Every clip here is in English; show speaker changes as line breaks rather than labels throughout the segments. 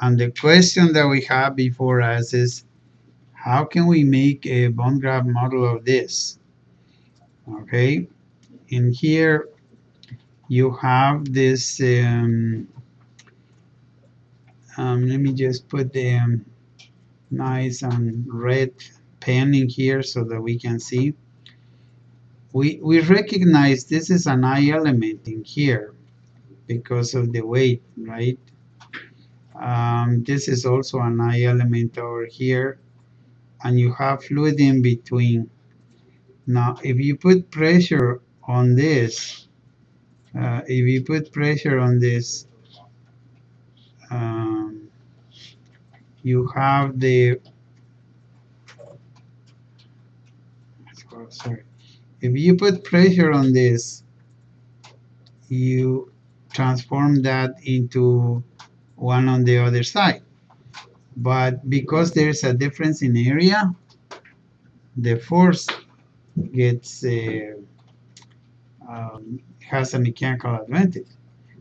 And the question that we have before us is, how can we make a bone graft model of this? Okay, in here you have this, let me just put the nice and red pen in here so that we can see. We recognize this is an I element in here because of the weight, right? This is also an I element over here, and you have fluid in between. Now, if you put pressure on this, um, you have the, sorry, if you put pressure on this, you transform that into one on the other side. But because there's a difference in area, the force gets has a mechanical advantage.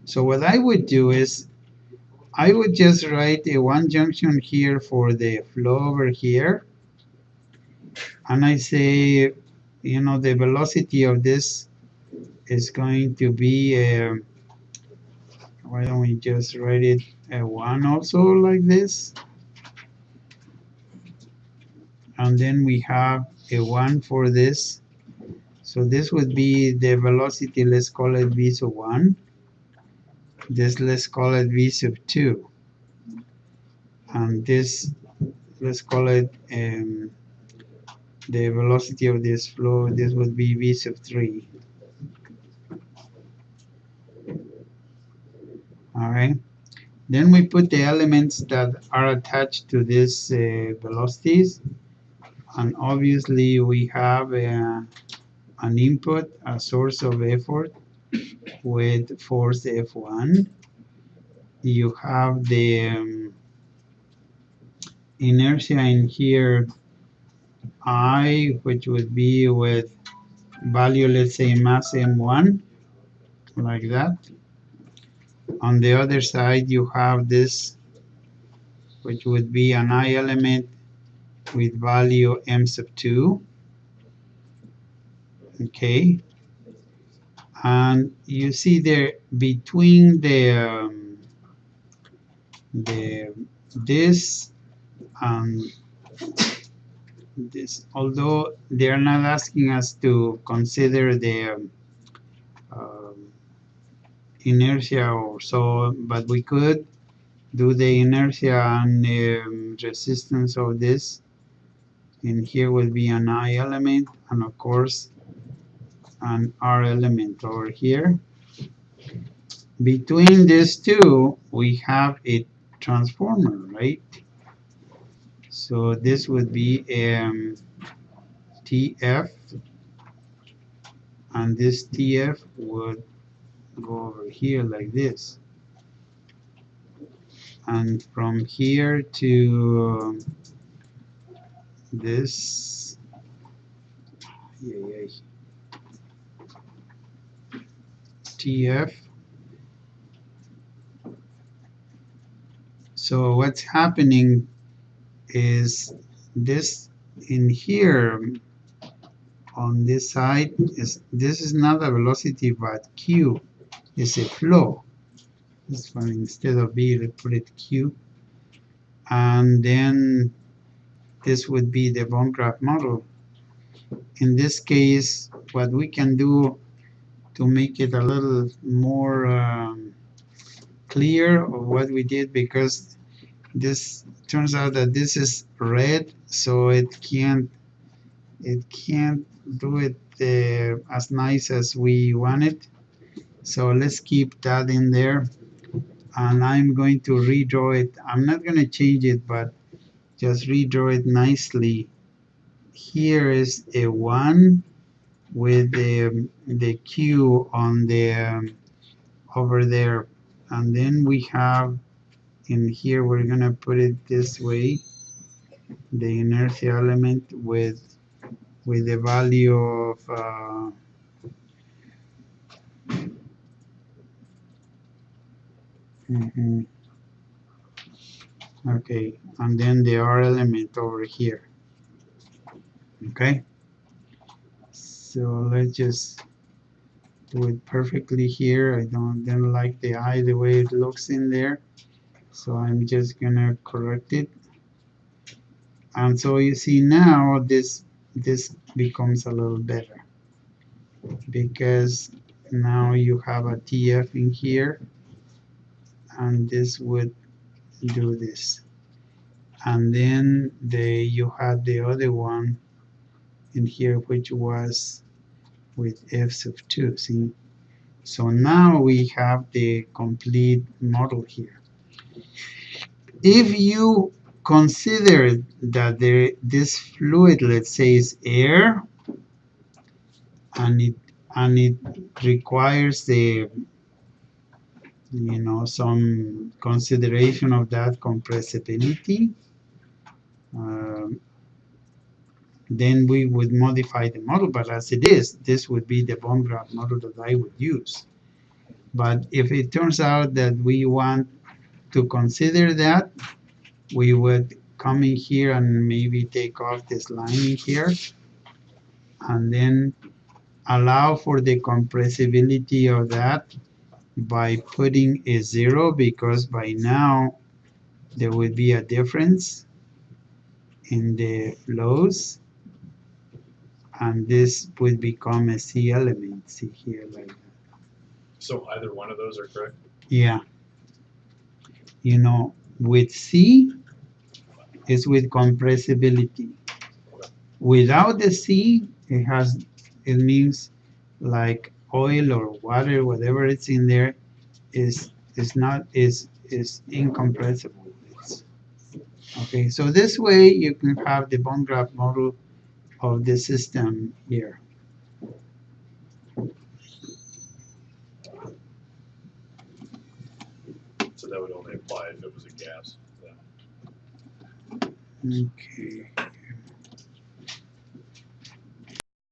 So what I would do is I would just write a one junction here for the flow over here, and I say, you know, the velocity of this is going to be why don't we just write it a 1 also like this, and then we have a 1 for this. So this would be the velocity, let's call it v sub 1. This, let's call it v sub 2. And this, let's call it the velocity of this flow. This would be v sub 3. All right. Then we put the elements that are attached to these velocities. And obviously we have an input, a source of effort with force F1. You have the inertia in here, I, which would be with value, let's say mass M1, like that. On the other side, you have this, which would be an I element with value M sub 2. Okay. And you see there between the this and this, although they are not asking us to consider the um, inertia or so, but we could do the inertia and resistance of this. And here will be an I element, and of course an R element over here. Between these two, we have a transformer, right? So this would be TF, and this TF would go over here like this. And from here to this, TF. So what's happening is this in here on this side is, this is not a velocity, but Q is a flow. This one, instead of B, let's put it Q. And then this would be the bone graft model. In this case, what we can do to make it a little more clear of what we did, because this turns out that this is red, so it can't do it as nice as we want it. So let's keep that in there, and I'm going to redraw it. I'm not going to change it, but just redraw it nicely. Here is a 1 with the Q on the over there, and then we have in here, we're going to put it this way, the inertia element with the value of Okay, and then the R element over here. Okay, so let's just do it perfectly here. I don't like the eye the way it looks in there, so I'm just gonna correct it. And so you see now this becomes a little better because now you have a TF in here, and this would do this. And then you had the other one in here, which was with f sub 2. See, so now we have the complete model here. If you consider that this fluid, let's say, is air, and it requires the some consideration of that compressibility, um, then we would modify the model. But as it is, this would be the bone graft model that I would use. But if it turns out that we want to consider that, we would come in here and maybe take off this lining here, and then allow for the compressibility of that by putting a 0, because by now there would be a difference in the flows, and this would become a C element. See here, like that.
So either one of those are correct?
Yeah. With C is with compressibility. Without the C, it means like oil or water, whatever it's in there, is incompressible. Okay, so this way you can have the bone graft model of the system here.
So that would only apply if it was a gas.
Okay.